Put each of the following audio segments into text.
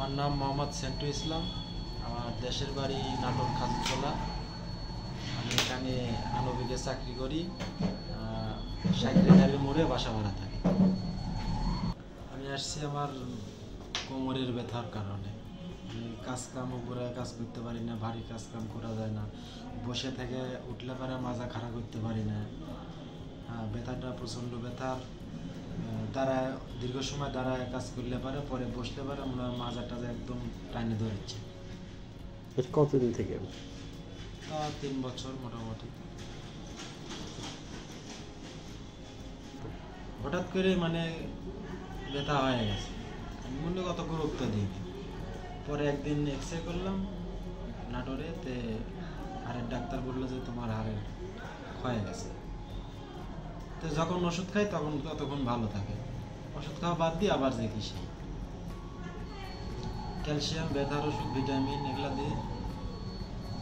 আমার নাম মোহাম্মদ সেন্টু ইসলাম। আমার দেশের বাড়ি নাটোর খাজুতলা। আমি এখানে আনবিকে চাকরি করি। সাইকেলের মোড়ে বাসা ভাড়া থাকি। আমি আসছি আমার কোমরের ব্যথার কারণে। আমি কাজকাম উপরে কাজ করতে পারি না, ভারী কাজকাম করা যায় না, বসে থেকে উঠলে পারে মাজা খাড়া করতে পারি না। ব্যথাটা প্রচণ্ড ব্যথার দাঁড়ায় দীর্ঘ সময় দাঁড়ায় কাজ করলে পারে, পরে বসতে পারে মনে হয় মাজা টাজা একদম টাইনে ধরেছে। কতদিন থেকে? 3 বছর মোটামুটি। হঠাৎ করে মানে ব্যথা হয়ে গেছে, আমি মনে কত গুরুত্ব দিইনি। পরে একদিন এক্সরে করলাম নাটোরে, হাড়ের ডাক্তার বললো যে তোমার হাড়ের ক্ষয়ে গেছে। তো যখন ওষুধ খাই তখন ততক্ষণ ভালো থাকে, ওষুধ খাওয়া বাদ দিয়ে আবার দেখি সেই ক্যালসিয়াম, ব্যথার ওষুধ, ভিটামিন এগুলা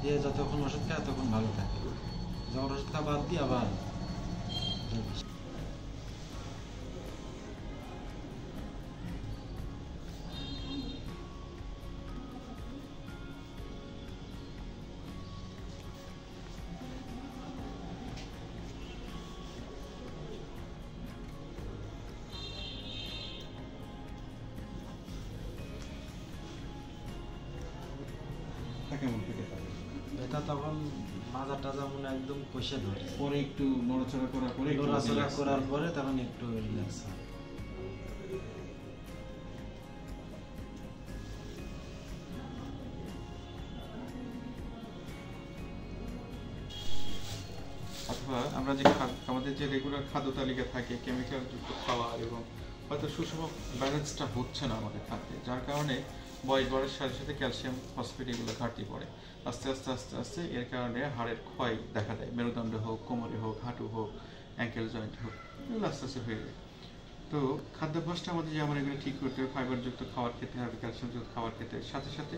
দিয়ে যতক্ষণ ওষুধ খায় ততক্ষণ ভালো থাকে। যখন ওষুধ খাওয়া বাদ দিয়ে আবার ব্যথা তখন মাজা টাজা মনে একদম কষে ধরে, পরে একটু নড়াচড়া করার পরে তখন একটু রিল্যাক্স হয়। অথবা আমরা যে আমাদের যে রেগুলার খাদ্য তালিকা থাকে, কেমিক্যাল যুক্ত খাবার এবং হয়তো সুষম ব্যালেন্সটা হচ্ছে না আমাদের খাদ্যে, যার কারণে বয়স বাড়ার সাথে সাথে ক্যালসিয়াম, ফসফেট এগুলো ঘাটতি পড়ে। আস্তে আস্তে এর কারণে হাড়ের ক্ষয় দেখা দেয়। মেরুদণ্ড হোক, কোমরে হোক, হাঁটু হোক, অ্যাঙ্কেল জয়েন্ট হোক, এগুলো আস্তে আস্তে হয়ে যায়। তো খাদ্যাভ্যাসটা আমাদের যেমন এগুলো ঠিক করতে হবে, ফাইবারযুক্ত খাবার খেতে হবে, ক্যালসিয়ামযুক্ত খাবার খেতে হবে, সাথে সাথে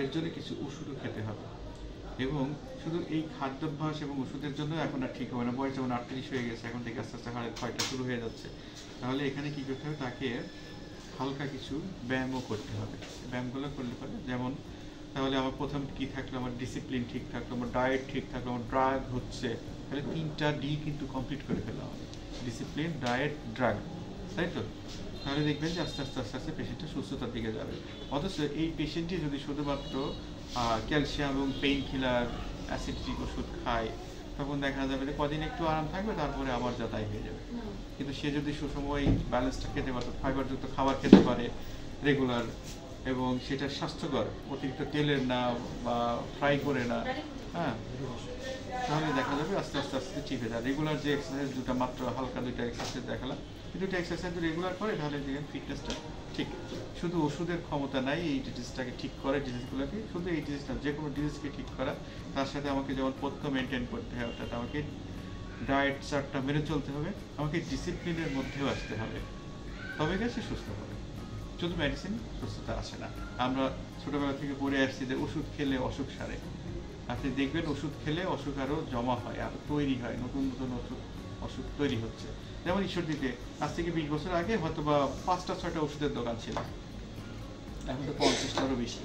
এর জন্য কিছু ওষুধও খেতে হবে। এবং শুধু এই খাদ্যাভ্যাস এবং ওষুধের জন্য এখন আর ঠিক হবে না। বয়স যেমন 38 হয়ে গেছে, এখন থেকে আস্তে আস্তে হাড়ের ক্ষয়টা শুরু হয়ে যাচ্ছে। তাহলে এখানে কি করতে হবে, তাকে হালকা কিছু ব্যায়ামও করতে হবে। ব্যায়ামগুলো করলে পরে যেমন, তাহলে আমার প্রথম কি থাকলো, আমার ডিসিপ্লিন ঠিক থাকলো, আমার ডায়েট ঠিক থাকলো, আমার ড্রাগ হচ্ছে, তাহলে 3টা ডি কিন্তু কমপ্লিট করে ফেললাম আমি: ডিসিপ্লিন, ডায়েট, ড্রাগ, তাই তো? তাহলে দেখবেন যে আস্তে আস্তে পেশেন্টটা সুস্থতার দিকে যাবে। অথচ এই পেশেন্টটি যদি শুধুমাত্র ক্যালসিয়াম এবং পেইন কিলার, অ্যাসিডিক ওষুধ খায়, তখন দেখা যাবে যে কদিন একটু আরাম থাকবে, তারপরে আবার যাতাই হয়ে যাবে। কিন্তু সে যদি সুষময় ব্যালেন্সটা খেতে পারে, ফাইবারযুক্ত খাবার খেতে পারে রেগুলার, এবং সেটা স্বাস্থ্যকর, অতিরিক্ত তেলের না বা ফ্রাই করে না, তাহলে দেখা যাবে আস্তে আস্তে ঠিক হয়ে যায়। রেগুলার যে এক্সারসাইজ মাত্র হালকা 2টা এক্সারসাইজ দেখালাম, এই 2টা এক্সারসাইজ রেগুলার করে, তাহলে দেখেন ফিটনেসটা ঠিক। শুধু ওষুধের ক্ষমতা নাই এই ডিজিজটাকে ঠিক করে, ডিজিজগুলোকে, শুধু এই ডিজিজটা, যে কোনো ডিজিজকে ঠিক করা। তার সাথে আমাকে যেমন পথ্য মেনটেন করতে হবে, অর্থাৎ আমাকে ডায়েট চার্টটা মেনে চলতে হবে, আমাকে ডিসিপ্লিনের মধ্যেও আসতে হবে, তবে গেছে সুস্থ হবে। শুধু মেডিসিন সুস্থতা আসে না। আমরা ছোটবেলা থেকে পড়ে আসছি যে ওষুধ খেলে অসুখ সারে। আপনি দেখবেন ওষুধ খেলে অসুখ আরও জমা হয়, আরও তৈরি হয়, নতুন অসুখ তৈরি হচ্ছে। যেমন ঈশ্বরদীতে আজ থেকে 20 বছর আগে হয়তো বা 5টা-6টা ওষুধের দোকান ছিল, এখন তো 50টারও বেশি।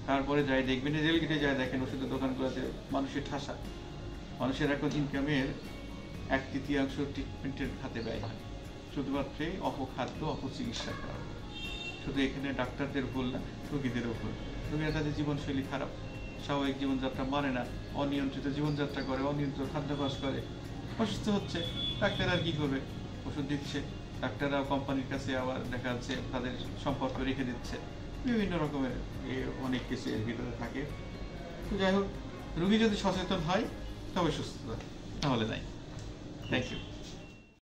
তারপরে যাই দেখবেন রেলগেটে যায় দেখেন ওষুধের দোকানগুলোতে মানুষের ঠাসা। মানুষের এখন ইনকামের 1/3 ট্রিটমেন্টের খাতে ব্যয় হয়, শুধুমাত্র অপখাদ্য, অপচিকিৎসার কারণে। শুধু এখানে ডাক্তারদের ভুল না, রোগীদেরও ভুল। রোগীরা তাদের জীবনশৈলী খারাপ, স্বাভাবিক জীবনযাত্রা মানে না, অনিয়ন্ত্রিত জীবনযাত্রা করে, অনিয়ন্ত্রিত খাদ্যাভ্যাস করে, অসুস্থ হচ্ছে। ডাক্তার আর কি করবে, ওষুধ দিচ্ছে, ডাক্তাররাও কোম্পানির কাছে আবার দেখা যাচ্ছে তাদের সম্পর্ক রেখে দিচ্ছে, বিভিন্ন রকমের অনেক কিছু এর ভিতরে থাকে। তো যাই হোক, রোগী যদি সচেতন হয় তবে সুস্থতা, তাহলে নাই। Thank you.